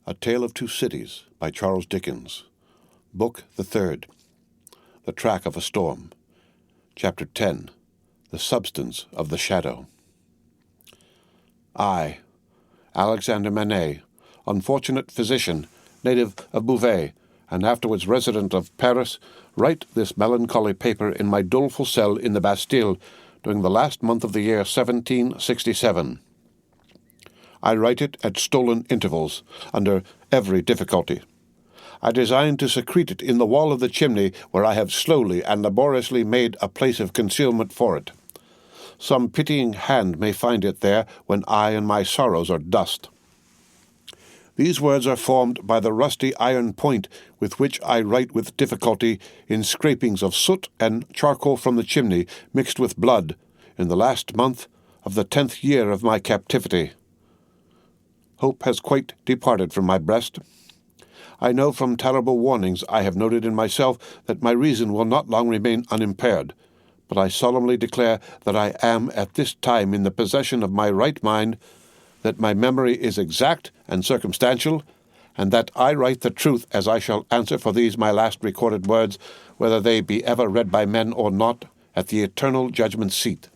A Tale of Two Cities by Charles Dickens. Book the Third. The Track of a Storm. Chapter 10. The Substance of the Shadow. I, Alexander Manet, unfortunate physician, native of Beauvais, and afterwards resident of Paris, write this melancholy paper in my doleful cell in the Bastille during the last month of the year 1767. I write it at stolen intervals, under every difficulty. I design to secrete it in the wall of the chimney, where I have slowly and laboriously made a place of concealment for it. Some pitying hand may find it there when I and my sorrows are dust. These words are formed by the rusty iron point with which I write with difficulty in scrapings of soot and charcoal from the chimney mixed with blood in the last month of the 10th year of my captivity. Hope has quite departed from my breast. I know from terrible warnings I have noted in myself that my reason will not long remain unimpaired, but I solemnly declare that I am at this time in the possession of my right mind, that my memory is exact and circumstantial, and that I write the truth as I shall answer for these my last recorded words, whether they be ever read by men or not, at the eternal judgment seat.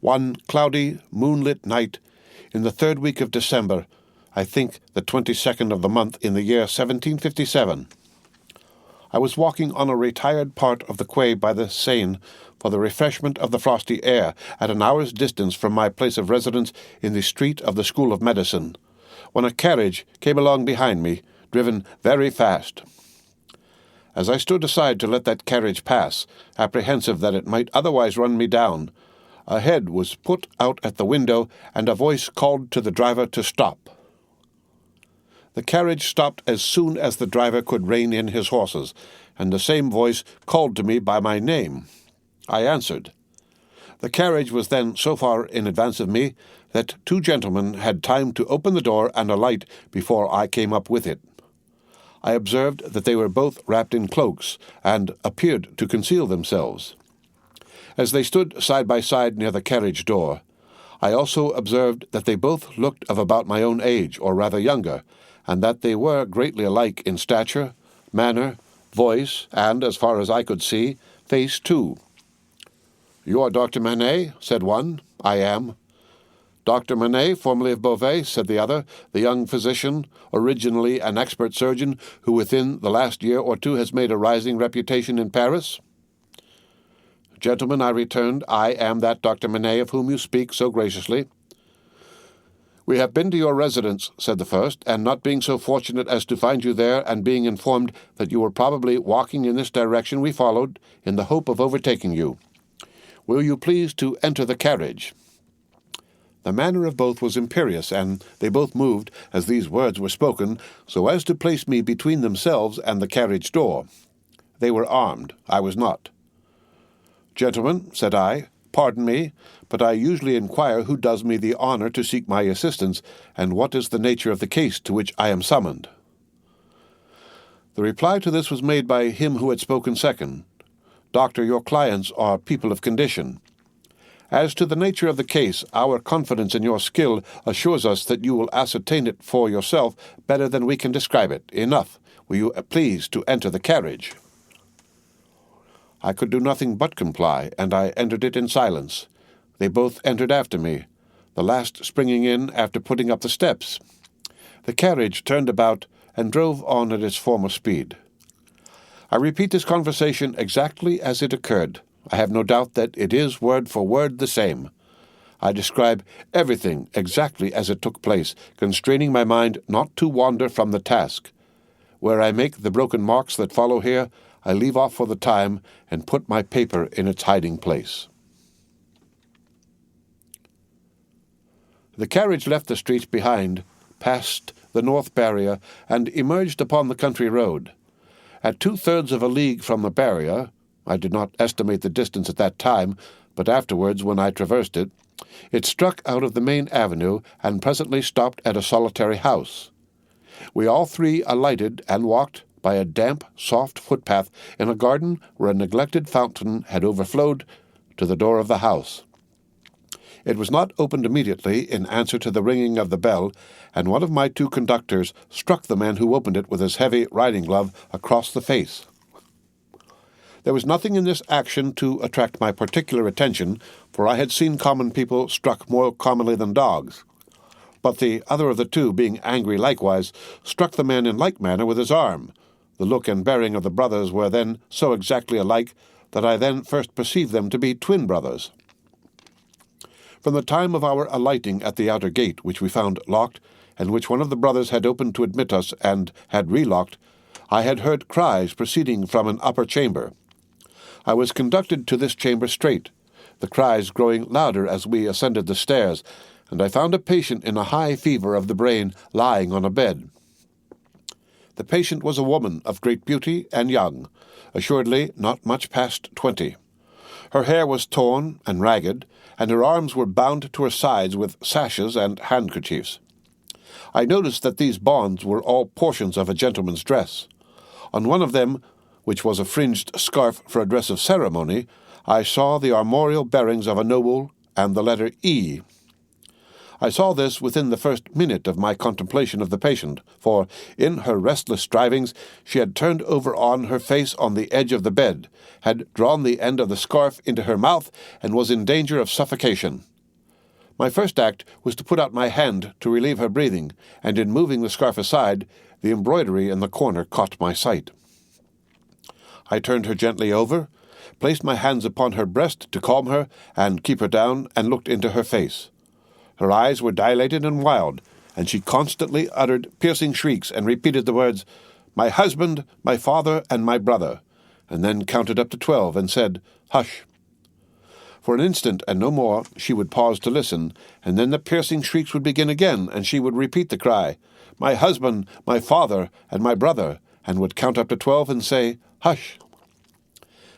One cloudy, moonlit night, in the 3rd week of December, I think the 22nd of the month in the year 1757, I was walking on a retired part of the quay by the Seine for the refreshment of the frosty air at an hour's distance from my place of residence in the street of the School of Medicine, when a carriage came along behind me, driven very fast. As I stood aside to let that carriage pass, apprehensive that it might otherwise run me down, a head was put out at the window, and a voice called to the driver to stop. The carriage stopped as soon as the driver could rein in his horses, and the same voice called to me by my name. I answered. The carriage was then so far in advance of me that 2 gentlemen had time to open the door and alight before I came up with it. I observed that they were both wrapped in cloaks, and appeared to conceal themselves. As they stood side by side near the carriage door, I also observed that they both looked of about my own age, or rather younger, and that they were greatly alike in stature, manner, voice, and, as far as I could see, face too. "You are Dr. Manet?" said one. "I am." "Dr. Manet, formerly of Beauvais," said the other, "the young physician, originally an expert surgeon, who within the last year or 2 has made a rising reputation in Paris?" "Gentlemen," I returned, "I am that Dr. Manet of whom you speak so graciously." "We have been to your residence," said the first, "and not being so fortunate as to find you there, and being informed that you were probably walking in this direction, we followed, in the hope of overtaking you. Will you please to enter the carriage?" The manner of both was imperious, and they both moved, as these words were spoken, so as to place me between themselves and the carriage door. They were armed. I was not. "Gentlemen," said I, "pardon me, but I usually inquire who does me the honor to seek my assistance, and what is the nature of the case to which I am summoned." The reply to this was made by him who had spoken second. "Doctor, your clients are people of condition. As to the nature of the case, our confidence in your skill assures us that you will ascertain it for yourself better than we can describe it. Enough. Will you please to enter the carriage?" I could do nothing but comply, and I entered it in silence. They both entered after me, the last springing in after putting up the steps. The carriage turned about and drove on at its former speed. I repeat this conversation exactly as it occurred. I have no doubt that it is word for word the same. I describe everything exactly as it took place, constraining my mind not to wander from the task. Where I make the broken marks that follow here, I leave off for the time and put my paper in its hiding place. The carriage left the streets behind, passed the North Barrier, and emerged upon the country road. At 2/3 of a league from the barrier, I did not estimate the distance at that time, but afterwards when I traversed it, it struck out of the main avenue and presently stopped at a solitary house. We all 3 alighted and walked by a damp, soft footpath in a garden where a neglected fountain had overflowed to the door of the house. It was not opened immediately in answer to the ringing of the bell, and one of my two conductors struck the man who opened it with his heavy riding glove across the face. There was nothing in this action to attract my particular attention, for I had seen common people struck more commonly than dogs. But the other of the two, being angry likewise, struck the man in like manner with his arm. The look and bearing of the brothers were then so exactly alike that I then first perceived them to be twin brothers. From the time of our alighting at the outer gate, which we found locked, and which one of the brothers had opened to admit us and had relocked, I had heard cries proceeding from an upper chamber. I was conducted to this chamber straight, the cries growing louder as we ascended the stairs, and I found a patient in a high fever of the brain lying on a bed. The patient was a woman of great beauty and young, assuredly not much past 20. Her hair was torn and ragged, and her arms were bound to her sides with sashes and handkerchiefs. I noticed that these bonds were all portions of a gentleman's dress. On one of them, which was a fringed scarf for a dress of ceremony, I saw the armorial bearings of a noble and the letter E. I saw this within the first minute of my contemplation of the patient, for, in her restless strivings, she had turned over on her face on the edge of the bed, had drawn the end of the scarf into her mouth, and was in danger of suffocation. My first act was to put out my hand to relieve her breathing, and in moving the scarf aside, the embroidery in the corner caught my sight. I turned her gently over, placed my hands upon her breast to calm her and keep her down, and looked into her face. Her eyes were dilated and wild, and she constantly uttered piercing shrieks and repeated the words, "My husband, my father, and my brother," and then counted up to 12 and said, "Hush." For an instant and no more she would pause to listen, and then the piercing shrieks would begin again, and she would repeat the cry, "My husband, my father, and my brother," and would count up to 12 and say, "Hush."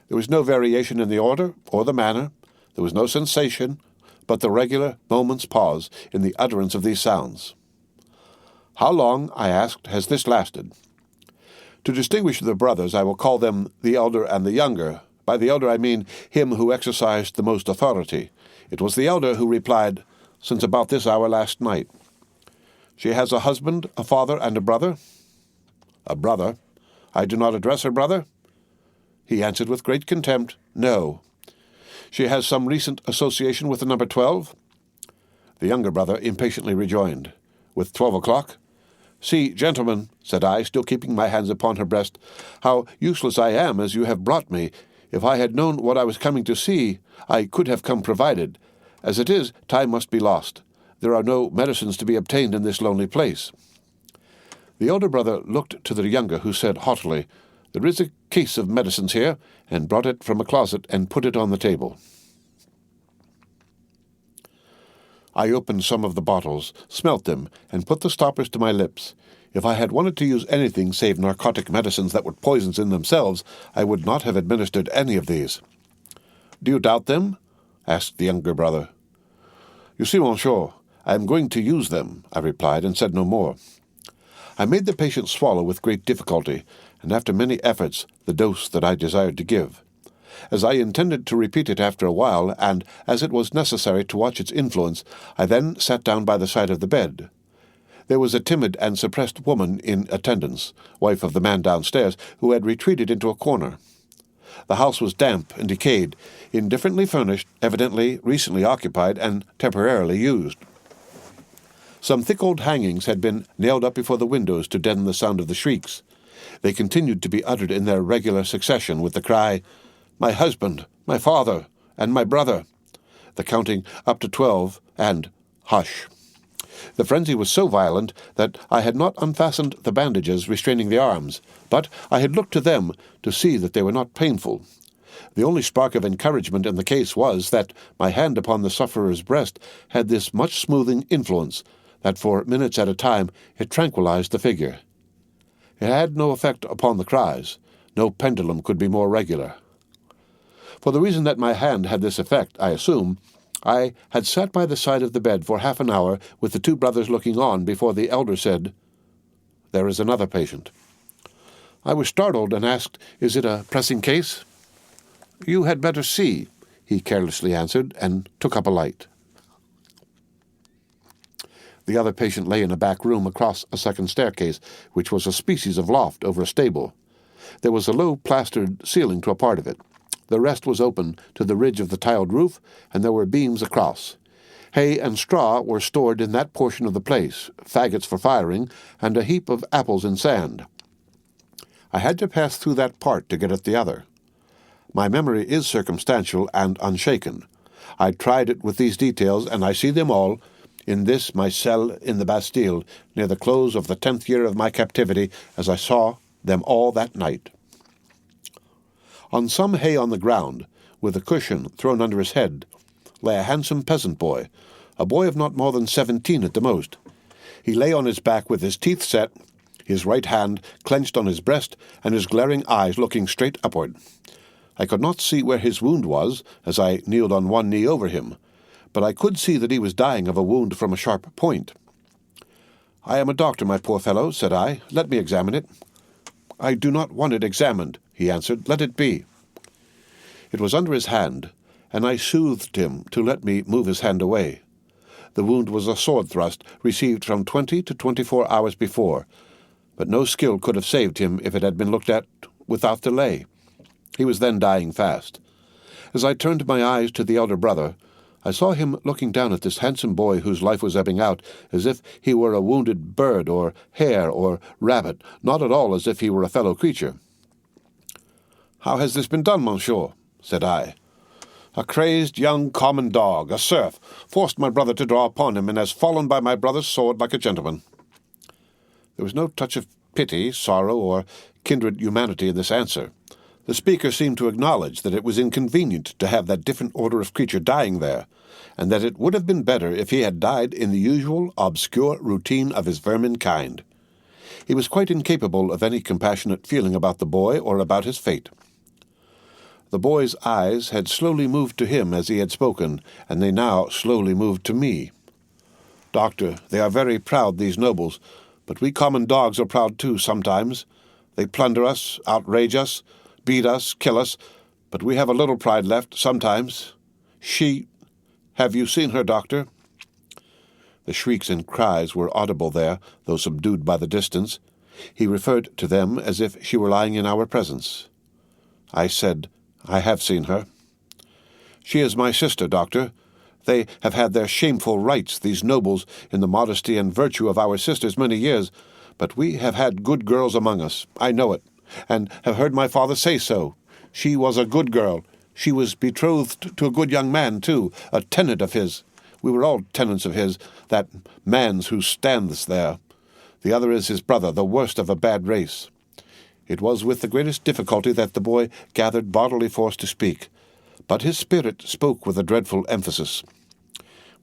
There was no variation in the order or the manner. There was no sensation, but the regular moment's pause in the utterance of these sounds. "How long," I asked, "has this lasted?" To distinguish the brothers, I will call them the elder and the younger. By the elder I mean him who exercised the most authority. It was the elder who replied, "Since about this hour last night." "She has a husband, a father, and a brother?" "A brother. I do not address her brother?" He answered with great contempt, "No." "She has some recent association with the number 12? The younger brother impatiently rejoined, "With 12 o'clock? See, gentlemen," said I, still keeping my hands upon her breast, "how useless I am as you have brought me. If I had known what I was coming to see, I could have come provided. As it is, time must be lost. There are no medicines to be obtained in this lonely place." The elder brother looked to the younger, who said haughtily, "There is a case of medicines here," and brought it from a closet and put it on the table. I opened some of the bottles, smelt them, and put the stoppers to my lips. If I had wanted to use anything save narcotic medicines that were poisons in themselves, I would not have administered any of these. "Do you doubt them?" asked the younger brother. "You see, monsieur, I am going to use them," I replied, and said no more. I made the patient swallow with great difficulty, and after many efforts, the dose that I desired to give. As I intended to repeat it after a while, and as it was necessary to watch its influence, I then sat down by the side of the bed. There was a timid and suppressed woman in attendance, wife of the man downstairs, who had retreated into a corner. The house was damp and decayed, indifferently furnished, evidently recently occupied and temporarily used. Some thick old hangings had been nailed up before the windows to deaden the sound of the shrieks. They continued to be uttered in their regular succession with the cry, "My husband, my father, and my brother," the counting up to 12, and "Hush." The frenzy was so violent that I had not unfastened the bandages restraining the arms, but I had looked to them to see that they were not painful. The only spark of encouragement in the case was that my hand upon the sufferer's breast had this much smoothing influence, that for minutes at a time it tranquilized the figure. It had no effect upon the cries. No pendulum could be more regular. For the reason that my hand had this effect, I assume, I had sat by the side of the bed for half an hour with the two brothers looking on before the elder said, "There is another patient." I was startled and asked, "Is it a pressing case?" "You had better see," he carelessly answered, and took up a light. The other patient lay in a back room across a second staircase, which was a species of loft over a stable. There was a low plastered ceiling to a part of it. The rest was open to the ridge of the tiled roof, and there were beams across. Hay and straw were stored in that portion of the place, faggots for firing, and a heap of apples and sand. I had to pass through that part to get at the other. My memory is circumstantial and unshaken. I tried it with these details, and I see them all, in this my cell in the Bastille, near the close of the 10th year of my captivity, as I saw them all that night. On some hay on the ground, with a cushion thrown under his head, lay a handsome peasant boy, a boy of not more than 17 at the most. He lay on his back with his teeth set, his right hand clenched on his breast, and his glaring eyes looking straight upward. I could not see where his wound was, as I kneeled on one knee over him, but I could see that he was dying of a wound from a sharp point. "I am a doctor, my poor fellow," said I. "Let me examine it." "I do not want it examined," he answered. "Let it be." It was under his hand, and I soothed him to let me move his hand away. The wound was a sword thrust received from 20 to 24 hours before, but no skill could have saved him if it had been looked at without delay. He was then dying fast. As I turned my eyes to the elder brother, I saw him looking down at this handsome boy whose life was ebbing out, as if he were a wounded bird or hare or rabbit, not at all as if he were a fellow creature. "How has this been done, monsieur?" said I. "A crazed young common dog, a serf, forced my brother to draw upon him, and has fallen by my brother's sword like a gentleman." There was no touch of pity, sorrow, or kindred humanity in this answer. The speaker seemed to acknowledge that it was inconvenient to have that different order of creature dying there, and that it would have been better if he had died in the usual obscure routine of his vermin kind. He was quite incapable of any compassionate feeling about the boy or about his fate. The boy's eyes had slowly moved to him as he had spoken, and they now slowly moved to me. "Doctor, they are very proud, these nobles, but we common dogs are proud too sometimes. They plunder us, outrage us, beat us, kill us, but we have a little pride left sometimes. Have you seen her, doctor?" The shrieks and cries were audible there, though subdued by the distance. He referred to them as if she were lying in our presence. I said, "I have seen her." "She is my sister, doctor. They have had their shameful rights, these nobles, in the modesty and virtue of our sisters many years, but we have had good girls among us. I know it, and have heard my father say so. She was a good girl. She was betrothed to a good young man, too, a tenant of his. We were all tenants of his, that man's who stands there. The other is his brother, the worst of a bad race." It was with the greatest difficulty that the boy gathered bodily force to speak, but his spirit spoke with a dreadful emphasis.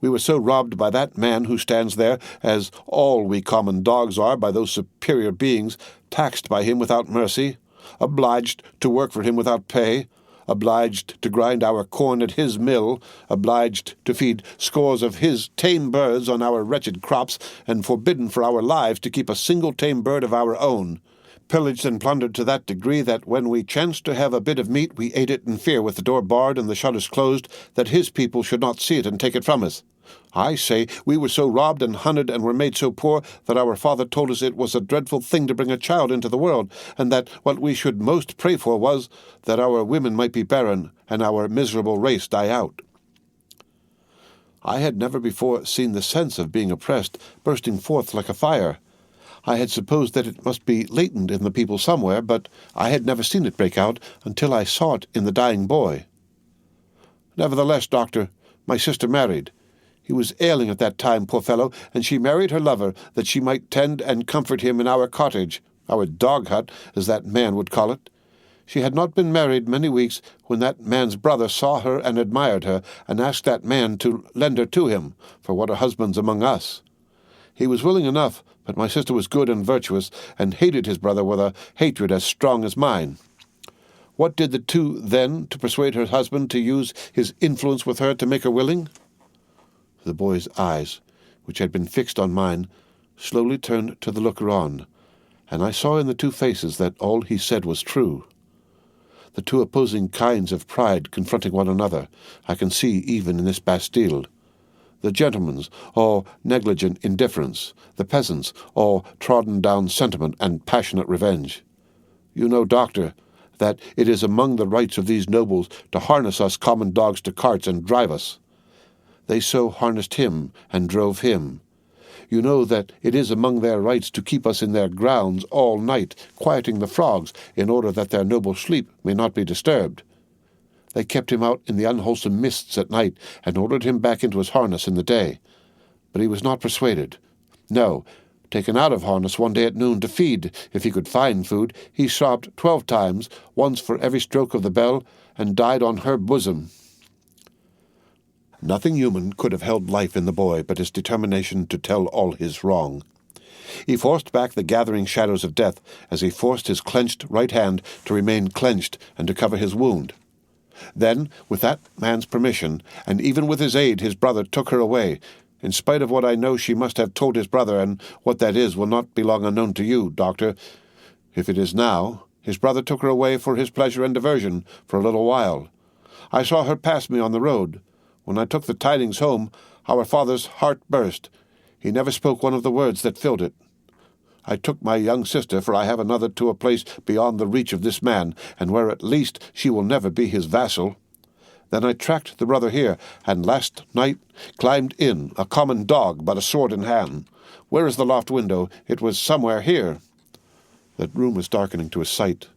"We were so robbed by that man who stands there, as all we common dogs are by those superior beings, taxed by him without mercy, obliged to work for him without pay, obliged to grind our corn at his mill, obliged to feed scores of his tame birds on our wretched crops, and forbidden for our lives to keep a single tame bird of our own, pillaged and plundered to that degree that when we chanced to have a bit of meat we ate it in fear with the door barred and the shutters closed, that his people should not see it and take it from us. I say, we were so robbed and hunted and were made so poor that our father told us it was a dreadful thing to bring a child into the world, and that what we should most pray for was that our women might be barren and our miserable race die out." I had never before seen the sense of being oppressed bursting forth like a fire. I had supposed that it must be latent in the people somewhere, but I had never seen it break out until I saw it in the dying boy. "Nevertheless, doctor, my sister married. He was ailing at that time, poor fellow, and she married her lover that she might tend and comfort him in our cottage, our dog-hut, as that man would call it. She had not been married many weeks when that man's brother saw her and admired her, and asked that man to lend her to him, for what are husbands among us? He was willing enough, but my sister was good and virtuous, and hated his brother with a hatred as strong as mine. What did the two then to persuade her husband to use his influence with her to make her willing?" The boy's eyes, which had been fixed on mine, slowly turned to the looker-on, and I saw in the two faces that all he said was true. The two opposing kinds of pride confronting one another, I can see even in this Bastille. the gentleman's, or negligent indifference, the peasant's, or trodden-down sentiment and passionate revenge. You know, doctor, that it is among the rights of these nobles to harness us common dogs to carts and drive us. They so harnessed him and drove him. You know that it is among their rights to keep us in their grounds all night, quieting the frogs, in order that their noble sleep may not be disturbed. They kept him out in the unwholesome mists at night, and ordered him back into his harness in the day. But he was not persuaded. No, taken out of harness one day at noon to feed, if he could find food, he sobbed 12 times, once for every stroke of the bell, and died on her bosom. Nothing human could have held life in the boy but his determination to tell all his wrong. He forced back the gathering shadows of death as he forced his clenched right hand to remain clenched and to cover his wound. Then, with that man's permission, and even with his aid, his brother took her away. In spite of what I know she must have told his brother, and what that is will not be long unknown to you, doctor. If it is now, his brother took her away for his pleasure and diversion for a little while. I saw her pass me on the road. When I took the tidings home, our father's heart burst. He never spoke one of the words that filled it. I took my young sister, for I have another, to a place beyond the reach of this man, and where at least she will never be his vassal. Then I tracked the brother here, and last night climbed in, a common dog, but a sword in hand. Where is the loft window? It was somewhere here. The room was darkening to his sight.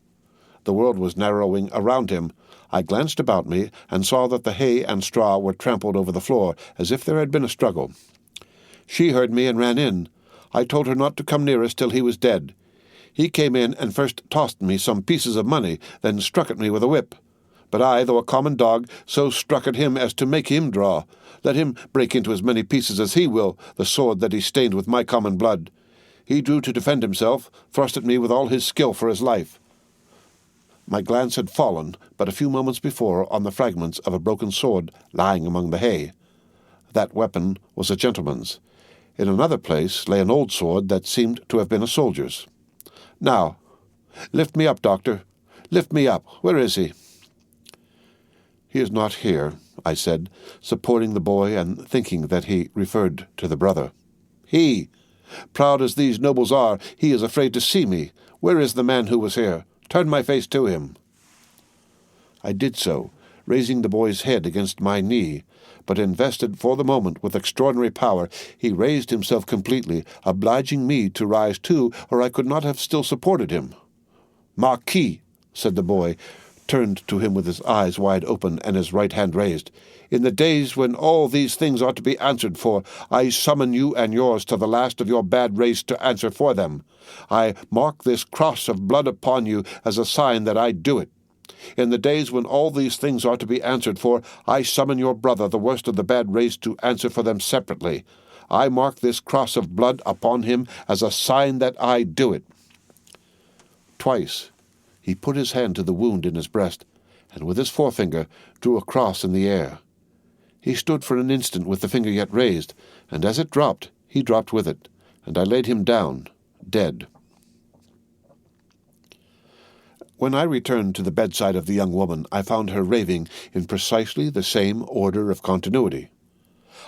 The world was narrowing around him. I glanced about me, and saw that the hay and straw were trampled over the floor, as if there had been a struggle. She heard me and ran in. I told her not to come near us till he was dead. He came in and first tossed me some pieces of money, then struck at me with a whip. But I, though a common dog, so struck at him as to make him draw. Let him break into as many pieces as he will, the sword that he stained with my common blood. He drew to defend himself, thrust at me with all his skill for his life. My glance had fallen, but a few moments before, on the fragments of a broken sword lying among the hay. That weapon was a gentleman's. In another place lay an old sword that seemed to have been a soldier's. Now, lift me up, doctor. Lift me up. Where is he? He is not here, I said, supporting the boy and thinking that he referred to the brother. He! Proud as these nobles are, he is afraid to see me. Where is the man who was here? Turn my face to him. I did so, raising the boy's head against my knee, but invested for the moment with extraordinary power, he raised himself completely, obliging me to rise too, or I could not have still supported him. Marquis, said the boy, turned to him with his eyes wide open and his right hand raised, in the days when all these things ought to be answered for, I summon you and yours to the last of your bad race to answer for them. I mark this cross of blood upon you as a sign that I do it. In the days when all these things are to be answered for, I summon your brother, the worst of the bad race, to answer for them separately. I mark this cross of blood upon him as a sign that I do it. Twice he put his hand to the wound in his breast, and with his forefinger drew a cross in the air. He stood for an instant with the finger yet raised, and as it dropped, he dropped with it, and I laid him down, dead. When I returned to the bedside of the young woman, I found her raving in precisely the same order of continuity.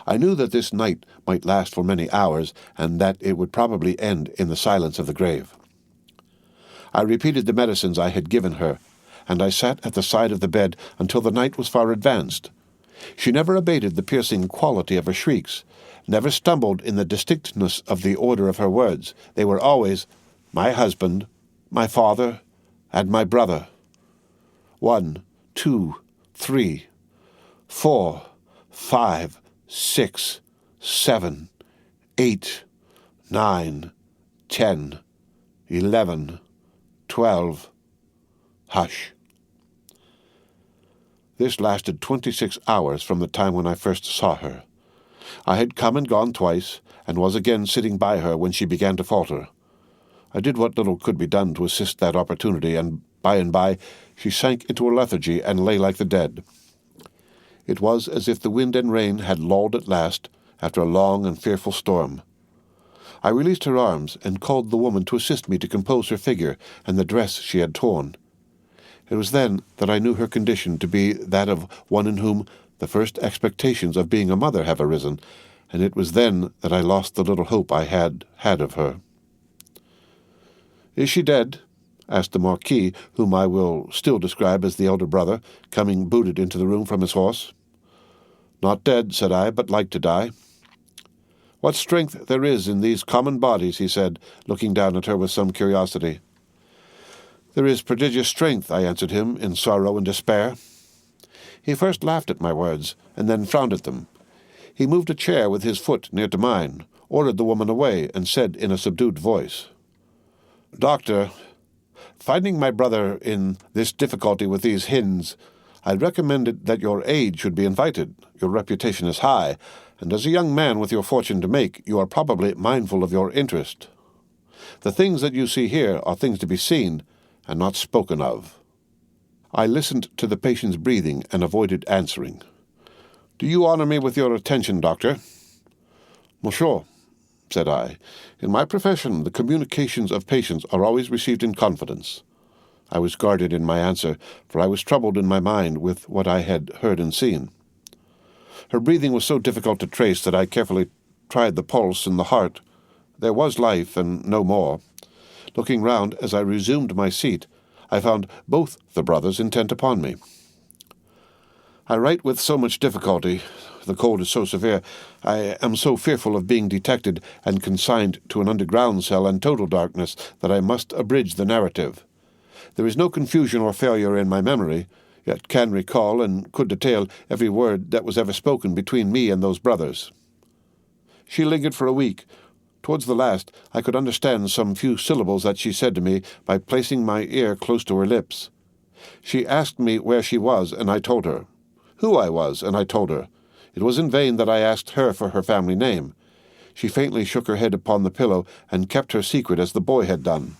I knew that this night might last for many hours, and that it would probably end in the silence of the grave. I repeated the medicines I had given her, and I sat at the side of the bed until the night was far advanced. She never abated the piercing quality of her shrieks, never stumbled in the distinctness of the order of her words. They were always, my husband, my father, and my brother. 1, 2, 3, 4, 5, 6, 7, 8, 9, 10, 11, 12. Hush. This lasted 26 hours from the time when I first saw her. I had come and gone twice, and was again sitting by her when she began to falter. I did what little could be done to assist that opportunity, and by she sank into a lethargy and lay like the dead. It was as if the wind and rain had lulled at last, after a long and fearful storm. I released her arms, and called the woman to assist me to compose her figure and the dress she had torn. It was then that I knew her condition to be that of one in whom the first expectations of being a mother have arisen, and it was then that I lost the little hope I had of her. "Is she dead?" asked the Marquis, whom I will still describe as the elder brother, coming booted into the room from his horse. "Not dead," said I, "but like to die." "What strength there is in these common bodies," he said, looking down at her with some curiosity. "There is prodigious strength," I answered him, in sorrow and despair. He first laughed at my words, and then frowned at them. He moved a chair with his foot near to mine, ordered the woman away, and said in a subdued voice, "Doctor, finding my brother in this difficulty with these hens, I recommended that your aid should be invited. Your reputation is high, and as a young man with your fortune to make, you are probably mindful of your interest. The things that you see here are things to be seen, and not spoken of." I listened to the patient's breathing and avoided answering. "Do you honor me with your attention, doctor?" "Monsieur," said I, "in my profession the communications of patients are always received in confidence." I was guarded in my answer, for I was troubled in my mind with what I had heard and seen. Her breathing was so difficult to trace that I carefully tried the pulse and the heart. There was life, and no more. Looking round as I resumed my seat, I found both the brothers intent upon me. "I write with so much difficulty. The cold is so severe. I am so fearful of being detected and consigned to an underground cell and total darkness that I must abridge the narrative. There is no confusion or failure in my memory, yet can recall and could detail every word that was ever spoken between me and those brothers." She lingered for a week. Towards the last, I could understand some few syllables that she said to me by placing my ear close to her lips. She asked me where she was, and I told her. Who I was, and I told her. It was in vain that I asked her for her family name. She faintly shook her head upon the pillow and kept her secret as the boy had done.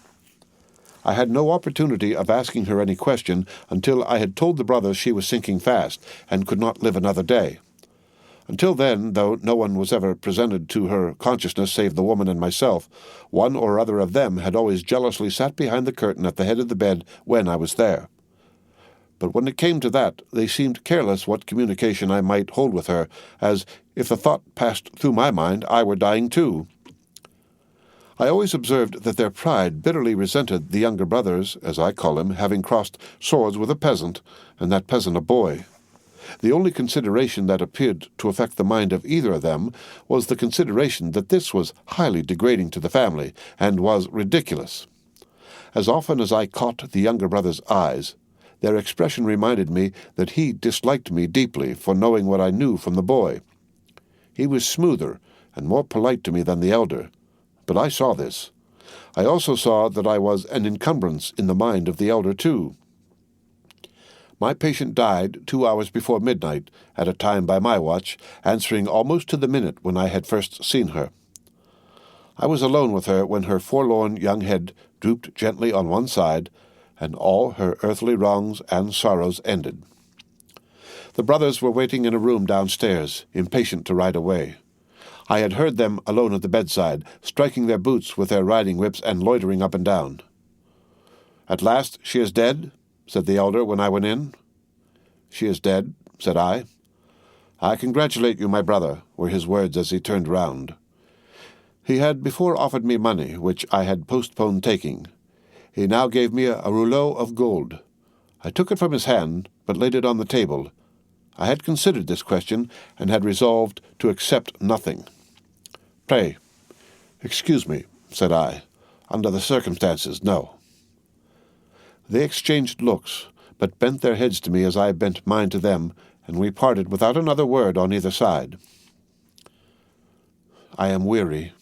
I had no opportunity of asking her any question until I had told the brothers she was sinking fast and could not live another day. Until then, though no one was ever presented to her consciousness save the woman and myself, one or other of them had always jealously sat behind the curtain at the head of the bed when I was there. But when it came to that, they seemed careless what communication I might hold with her, as, if the thought passed through my mind, I were dying too. I always observed that their pride bitterly resented the younger brothers, as I call him, having crossed swords with a peasant, and that peasant a boy. The only consideration that appeared to affect the mind of either of them was the consideration that this was highly degrading to the family, and was ridiculous. As often as I caught the younger brother's eyes, their expression reminded me that he disliked me deeply for knowing what I knew from the boy. He was smoother and more polite to me than the elder, but I saw this. I also saw that I was an encumbrance in the mind of the elder too. My patient died 2 hours before midnight, at a time by my watch, answering almost to the minute when I had first seen her. I was alone with her when her forlorn young head drooped gently on one side, and all her earthly wrongs and sorrows ended. The brothers were waiting in a room downstairs, impatient to ride away. I had heard them alone at the bedside, striking their boots with their riding whips and loitering up and down. "At last she is dead?" said the elder when I went in. "She is dead," said I. "I congratulate you, my brother," were his words as he turned round. He had before offered me money, which I had postponed taking. He now gave me a rouleau of gold. I took it from his hand, but laid it on the table. I had considered this question, and had resolved to accept nothing. "Pray, excuse me," said I. "Under the circumstances, no." They exchanged looks, but bent their heads to me as I bent mine to them, and we parted without another word on either side. I am weary.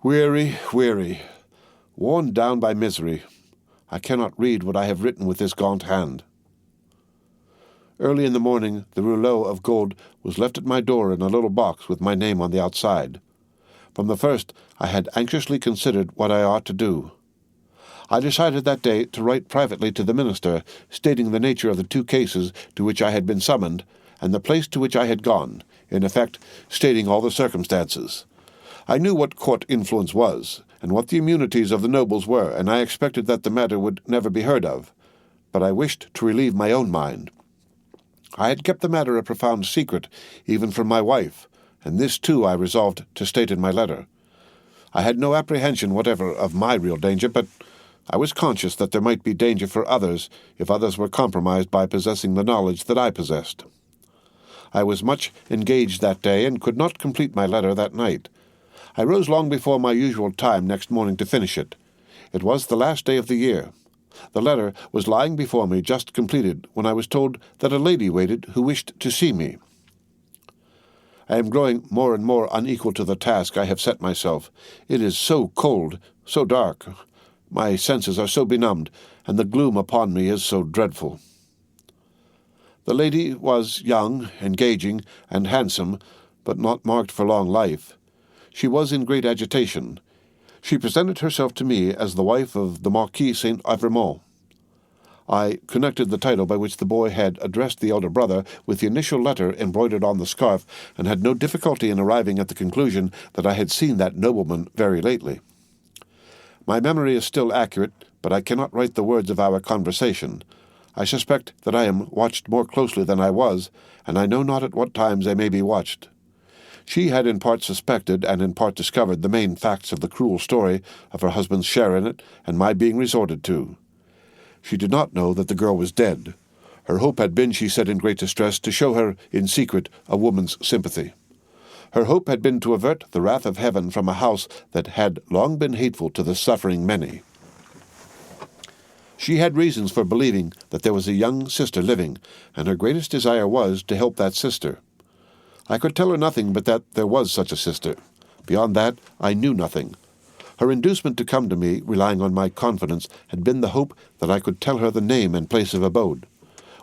Weary, weary. Worn down by misery. I cannot read what I have written with this gaunt hand. Early in the morning, the rouleau of gold was left at my door in a little box with my name on the outside. From the first, I had anxiously considered what I ought to do. I decided that day to write privately to the minister, stating the nature of the 2 cases to which I had been summoned, and the place to which I had gone, in effect, stating all the circumstances. I knew what court influence was, and what the immunities of the nobles were, and I expected that the matter would never be heard of. But I wished to relieve my own mind. I had kept the matter a profound secret, even from my wife, and this too I resolved to state in my letter. I had no apprehension whatever of my real danger, but I was conscious that there might be danger for others if others were compromised by possessing the knowledge that I possessed. I was much engaged that day and could not complete my letter that night. I rose long before my usual time next morning to finish it. It was the last day of the year. The letter was lying before me just completed when I was told that a lady waited who wished to see me. I am growing more and more unequal to the task I have set myself. It is so cold, so dark. My senses are so benumbed, and the gloom upon me is so dreadful. The lady was young, engaging, and handsome, but not marked for long life. She was in great agitation. She presented herself to me as the wife of the Marquis St. Evremont. I connected the title by which the boy had addressed the elder brother with the initial letter embroidered on the scarf, and had no difficulty in arriving at the conclusion that I had seen that nobleman very lately. My memory is still accurate, but I cannot write the words of our conversation. I suspect that I am watched more closely than I was, and I know not at what times I may be watched. She had in part suspected and in part discovered the main facts of the cruel story of her husband's share in it and my being resorted to. She did not know that the girl was dead. Her hope had been, she said in great distress, to show her in secret a woman's sympathy. Her hope had been to avert the wrath of heaven from a house that had long been hateful to the suffering many. She had reasons for believing that there was a young sister living, and her greatest desire was to help that sister. I could tell her nothing but that there was such a sister. Beyond that, I knew nothing. Her inducement to come to me, relying on my confidence, had been the hope that I could tell her the name and place of abode,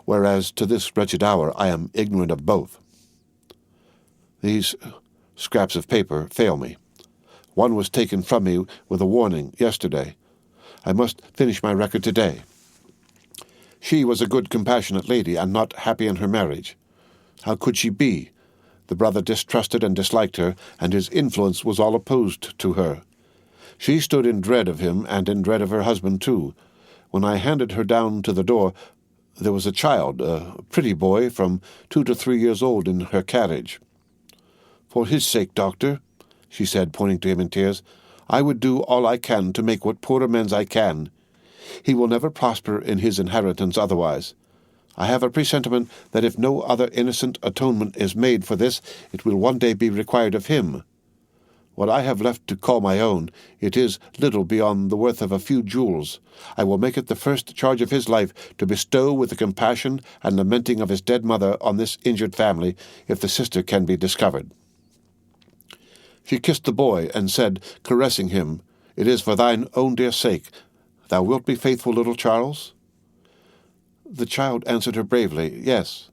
whereas to this wretched hour I am ignorant of both. These scraps of paper fail me. One was taken from me with a warning yesterday. I must finish my record today. She was a good, compassionate lady, and not happy in her marriage. How could she be? The brother distrusted and disliked her, and his influence was all opposed to her. She stood in dread of him, and in dread of her husband too. When I handed her down to the door, there was a child, a pretty boy from 2 to 3 years old, in her carriage. "For his sake, doctor," she said, pointing to him in tears, "I would do all I can to make what poor amends I can. He will never prosper in his inheritance otherwise. I have a presentiment that if no other innocent atonement is made for this, it will one day be required of him. What I have left to call my own, it is little beyond the worth of a few jewels. I will make it the first charge of his life to bestow with the compassion and lamenting of his dead mother on this injured family, if the sister can be discovered." She kissed the boy and said, caressing him, "It is for thine own dear sake. Thou wilt be faithful, little Charles?" The child answered her bravely, "Yes."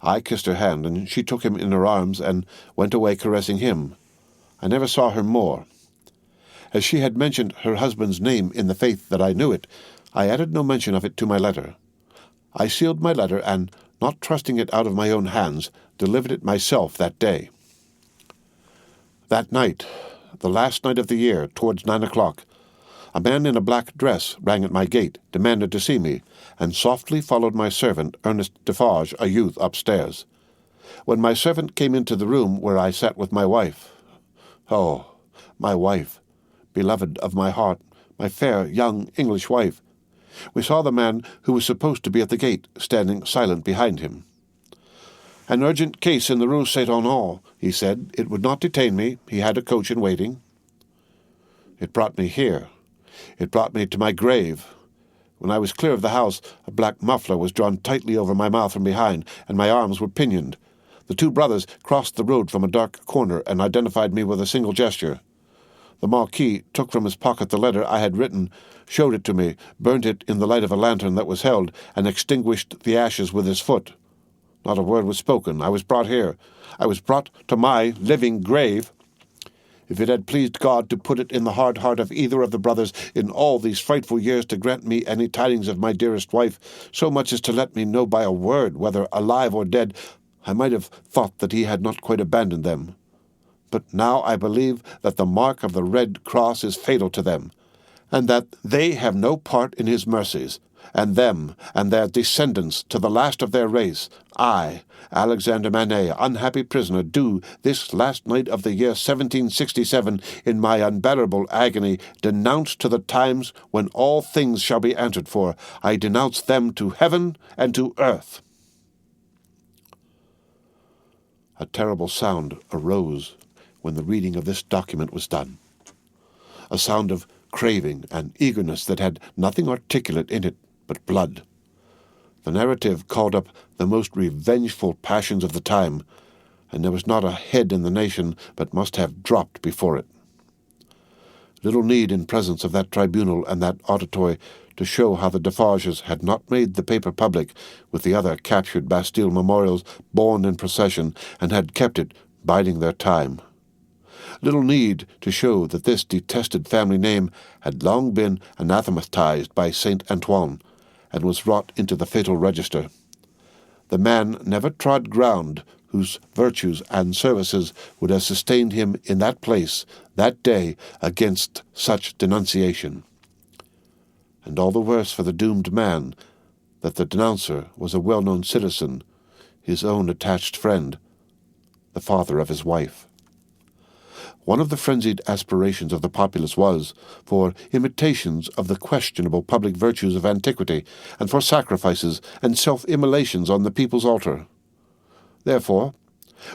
I kissed her hand, and she took him in her arms and went away caressing him. I never saw her more. As she had mentioned her husband's name in the faith that I knew it, I added no mention of it to my letter. I sealed my letter, and, not trusting it out of my own hands, delivered it myself that day. That night, the last night of the year, towards 9 o'clock, a man in a black dress rang at my gate, demanded to see me, and softly followed my servant, Ernest Defarge, a youth, upstairs. When my servant came into the room where I sat with my wife— oh, my wife, beloved of my heart, my fair young English wife— we saw the man who was supposed to be at the gate, standing silent behind him. "An urgent case in the Rue Saint-Honore," he said. "It would not detain me. He had a coach in waiting." It brought me here. It brought me to my grave. When I was clear of the house, a black muffler was drawn tightly over my mouth from behind, and my arms were pinioned. The two brothers crossed the road from a dark corner and identified me with a single gesture. The Marquis took from his pocket the letter I had written, showed it to me, burnt it in the light of a lantern that was held, and extinguished the ashes with his foot. Not a word was spoken. I was brought here. I was brought to my living grave. If it had pleased God to put it in the hard heart of either of the brothers in all these frightful years to grant me any tidings of my dearest wife, so much as to let me know by a word, whether alive or dead, I might have thought that he had not quite abandoned them. But now I believe that the mark of the Red Cross is fatal to them, and that they have no part in his mercies. and them, and their descendants to the last of their race, I, Alexander Manet, unhappy prisoner, do, this last night of the year 1767, in my unbearable agony, denounce to the times when all things shall be answered for. I denounce them to heaven and to earth. A terrible sound arose when the reading of this document was done, a sound of craving and eagerness that had nothing articulate in it but blood. The narrative called up the most revengeful passions of the time, and there was not a head in the nation but must have dropped before it. Little need in presence of that tribunal and that auditory to show how the Defarges had not made the paper public with the other captured Bastille memorials borne in procession, and had kept it biding their time. Little need to show that this detested family name had long been anathematized by Saint Antoine, and was wrought into the fatal register. The man never trod ground whose virtues and services would have sustained him in that place, that day, against such denunciation. And all the worse for the doomed man that the denouncer was a well-known citizen, his own attached friend, the father of his wife. One of the frenzied aspirations of the populace was for imitations of the questionable public virtues of antiquity, and for sacrifices and self-immolations on the people's altar. Therefore,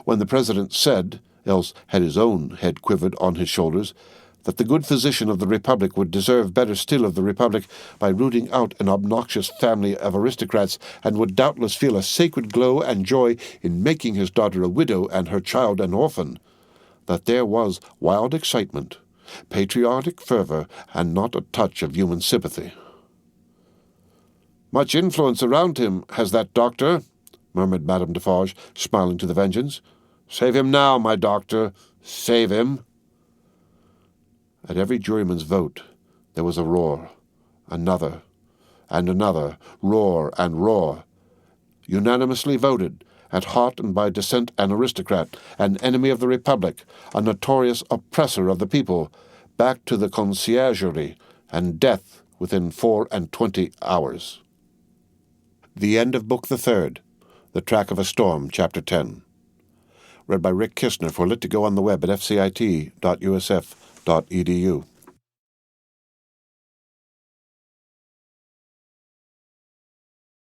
when the president said, else had his own head quivered on his shoulders, that the good physician of the republic would deserve better still of the republic by rooting out an obnoxious family of aristocrats, and would doubtless feel a sacred glow and joy in making his daughter a widow and her child an orphan, that there was wild excitement, patriotic fervor, and not a touch of human sympathy. "Much influence around him, has that doctor," murmured Madame Defarge, smiling to the Vengeance. "Save him now, my doctor, save him." At every juryman's vote there was a roar, another, and another, roar and roar. Unanimously voted, at heart and by descent an aristocrat, an enemy of the Republic, a notorious oppressor of the people, back to the conciergerie, and death within 24 hours. The end of Book the Third, The Track of a Storm, Chapter 10. Read by Rick Kistner for Lit2Go on the web at fcit.usf.edu.